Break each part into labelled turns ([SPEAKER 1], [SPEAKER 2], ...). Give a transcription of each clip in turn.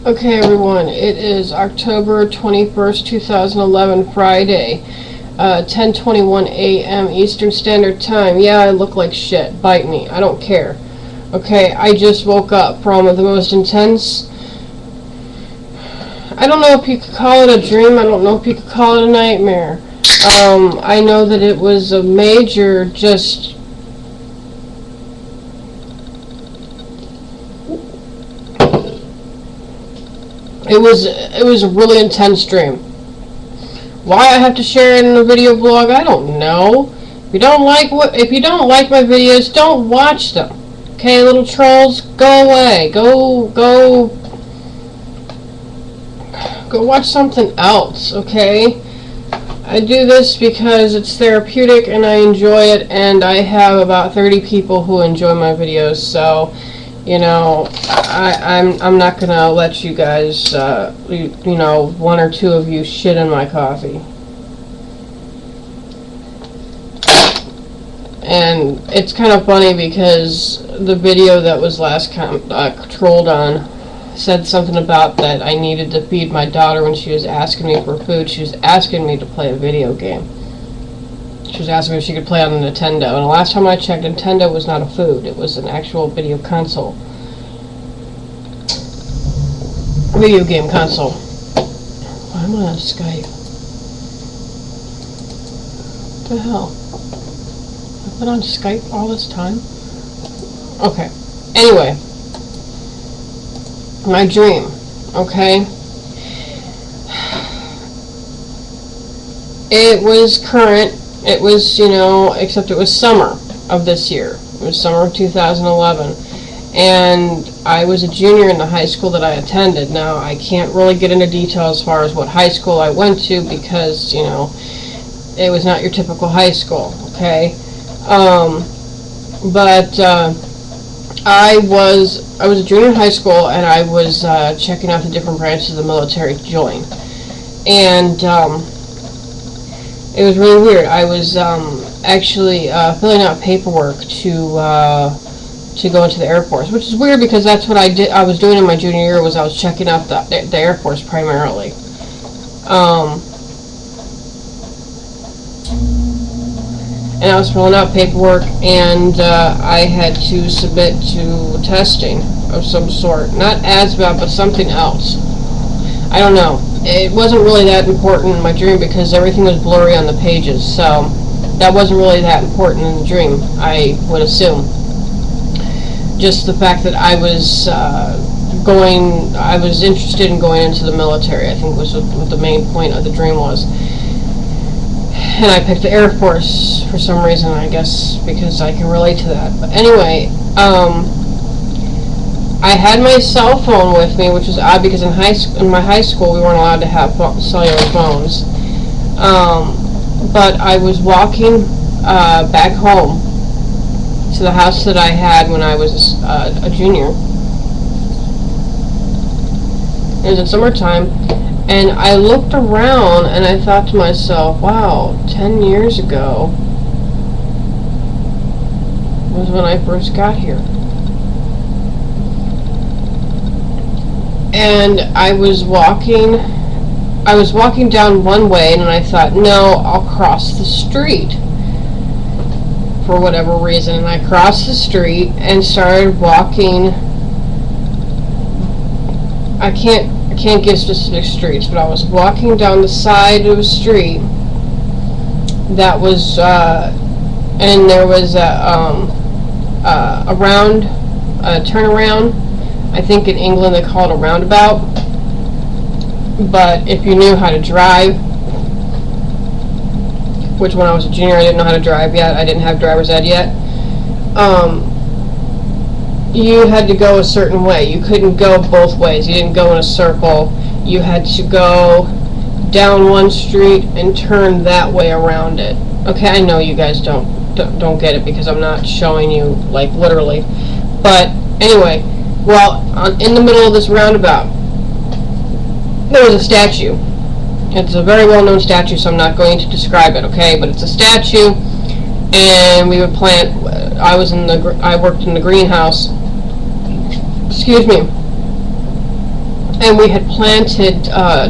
[SPEAKER 1] Okay, everyone, it is October 21st, 2011, Friday, 10:21 a.m. Eastern Standard Time. Yeah, I look like shit. Bite me. I don't care. Okay, I just woke up from the most intense... I don't know if you could call it a dream. I don't know if you could call it a nightmare. I know that it was a major, just... It was a really intense dream. Why I have to share it in a video blog, I don't know. If you don't like my videos, don't watch them. Okay, little trolls, go away. Go watch something else, okay? I do this because it's therapeutic and I enjoy it, and I have about 30 people who enjoy my videos, so you know, I'm not gonna let you guys, you know, one or two of you shit in my coffee. And it's kind of funny because the video that was last trolled on said something about that I needed to feed my daughter when she was asking me for food. She was asking me to play a video game. She was asking me if she could play on the Nintendo, and the last time I checked, Nintendo was not a food. It was an actual video console. Video game console. Why am I on Skype? What the hell? I've been on Skype all this time? Okay. Anyway. My dream. Okay? It was current. It was, you know, except it was summer of this year. It was summer of 2011. And I was a junior in the high school that I attended. Now, I can't really get into detail as far as what high school I went to because, you know, it was not your typical high school, okay? I was a junior in high school, and I was checking out the different branches of the military to join. And it was really weird. I was actually filling out paperwork to go into the Air Force, which is weird because that's what I was doing in my junior year. Was I was checking out the Air Force primarily. And I was filling out paperwork, and I had to submit to testing of some sort. Not ASVAB, but something else. I don't know. It wasn't really that important in my dream because everything was blurry on the pages, so that wasn't really that important in the dream, I would assume. Just the fact that I was interested in going into the military, I think was what the main point of the dream was. And I picked the Air Force for some reason, I guess, because I can relate to that. But anyway, I had my cell phone with me, which was odd because in my high school we weren't allowed to have cellular phones. But I was walking back home to the house that I had when I was a junior. It was in summertime. And I looked around and I thought to myself, wow, 10 years ago was when I first got here. And I was walking down one way, and I thought, no, I'll cross the street for whatever reason. And I crossed the street and started walking. I can't give specific streets, but I was walking down the side of a street that was, and there was a turnaround. I think in England they call it a roundabout. But if you knew how to drive, which when I was a junior I didn't know how to drive yet, I didn't have driver's ed yet, you had to go a certain way. You couldn't go both ways. You didn't go in a circle. You had to go down one street and turn that way around it. Okay, I know you guys don't get it because I'm not showing you, like, literally. But anyway, well, in the middle of this roundabout, there was a statue. It's a very well-known statue, so I'm not going to describe it, okay? But it's a statue, and we would plant. I worked in the greenhouse. Excuse me. and we had planted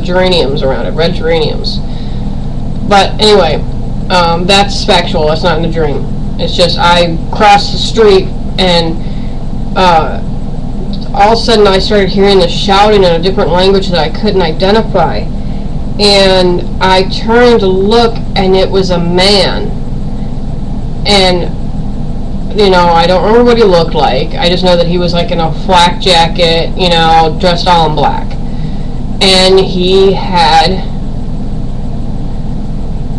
[SPEAKER 1] geraniums around it, red geraniums. But anyway, that's factual. That's not in the dream. It's just I crossed the street, and all of a sudden I started hearing this shouting in a different language that I couldn't identify. And I turned to look, and it was a man. And, you know, I don't remember what he looked like. I just know that he was like in a flak jacket, you know, dressed all in black. And he had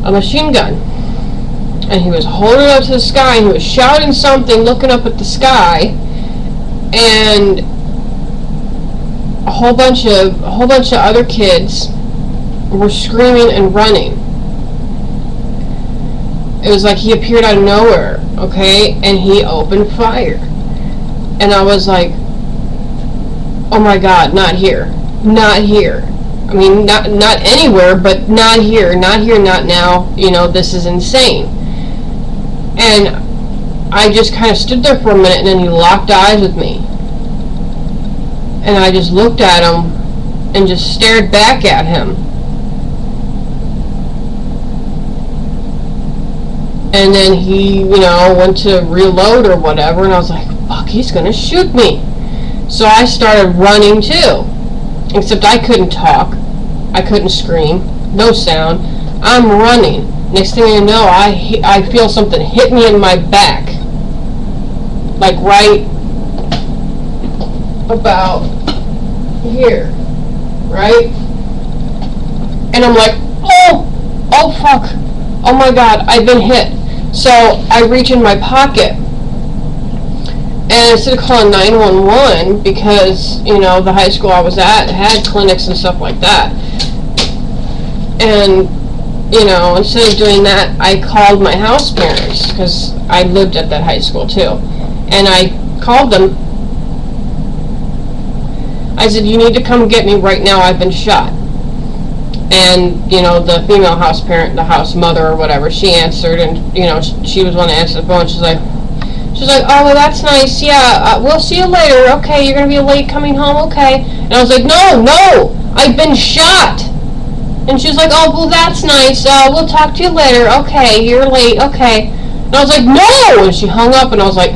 [SPEAKER 1] a machine gun. And he was holding it up to the sky, and he was shouting something, looking up at the sky. And a whole bunch of other kids were screaming and running. It was like he appeared out of nowhere, okay? And he opened fire. And I was like, oh my God, not here. Not here. I mean, not anywhere, but not here. Not here, not now. You know, this is insane. And I just kind of stood there for a minute, and then he locked eyes with me. And I just looked at him and just stared back at him. And then he, you know, went to reload or whatever, and I was like, fuck, he's gonna shoot me. So I started running too. Except I couldn't talk. I couldn't scream. No sound. I'm running. Next thing I know, I feel something hit me in my back. Like right about here. Right? And I'm like, oh fuck. Oh my God, I've been hit. So I reach in my pocket, and instead of calling 911, because, you know, the high school I was at had clinics and stuff like that, and, you know, instead of doing that, I called my house parents, because I lived at that high school too, and I called them. I said, you need to come get me right now, I've been shot. And, you know, the female house parent, the house mother or whatever, she answered, and, you know, she was one to answer the phone. She's like, oh, well, that's nice, yeah, we'll see you later, okay, you're going to be late coming home, okay. And I was like, no, I've been shot. And she was like, oh, well, that's nice, we'll talk to you later, okay, you're late, okay. And I was like, no, and she hung up, and I was like,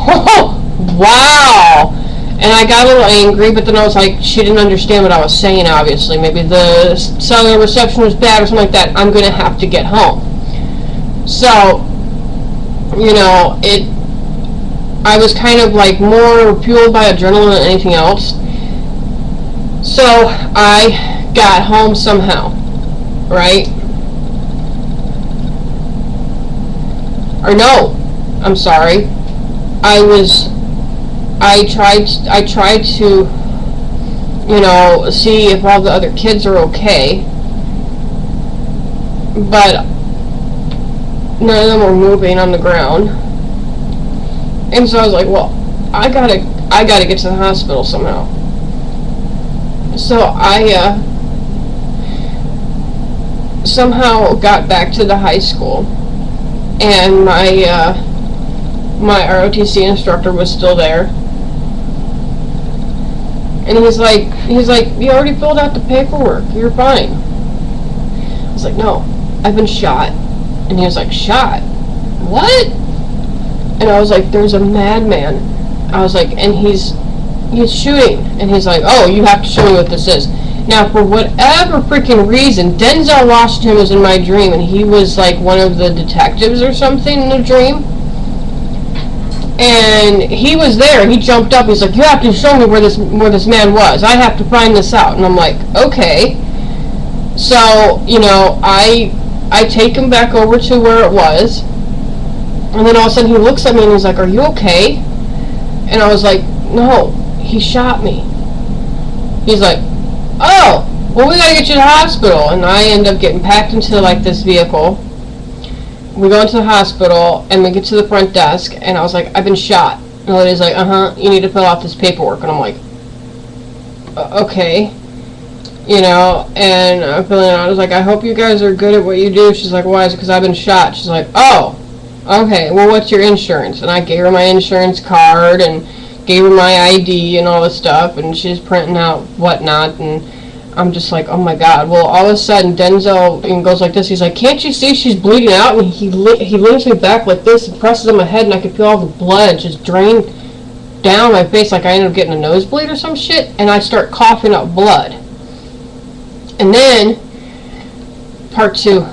[SPEAKER 1] oh, wow. And I got a little angry, but then I was like, she didn't understand what I was saying, obviously. Maybe the cellular reception was bad or something like that. I'm going to have to get home. So, you know, I was kind of like more fueled by adrenaline than anything else. So I got home somehow, right? Or no, I'm sorry. I tried to, you know, see if all the other kids are okay, but none of them were moving on the ground. And so I was like, well, I gotta get to the hospital somehow. So I somehow got back to the high school, and my ROTC instructor was still there. And he's like, you already filled out the paperwork, you're fine. I was like, no, I've been shot. And he was like, shot? What? And I was like, there's a madman. I was like, and he's shooting. And he's like, oh, you have to show me what this is. Now, for whatever freaking reason, Denzel Washington was in my dream, and he was like one of the detectives or something in the dream. And he was there, and he jumped up. He's like, you have to show me where this man was. I have to find this out. And I'm like, okay. So, you know, I take him back over to where it was. And then all of a sudden he looks at me and he's like, are you okay? And I was like, no, he shot me. He's like, oh, well, we gotta get you to the hospital. And I end up getting packed into like this vehicle. We go into the hospital, and we get to the front desk, and I was like, I've been shot. And the lady's like, you need to fill out this paperwork. And I'm like, okay. You know, and I'm filling it out. I was like, I hope you guys are good at what you do. She's like, why is it? Because I've been shot. She's like, oh, okay, well, what's your insurance? And I gave her my insurance card, and, gave her my ID and all this stuff, and she's printing out whatnot, and I'm just like, oh my god. Well, all of a sudden, Denzel goes like this. He's like, can't you see she's bleeding out? And he leans me back like this and presses on my head, and I could feel all the blood just drain down my face like I ended up getting a nosebleed or some shit, and I start coughing up blood. And then, part 2.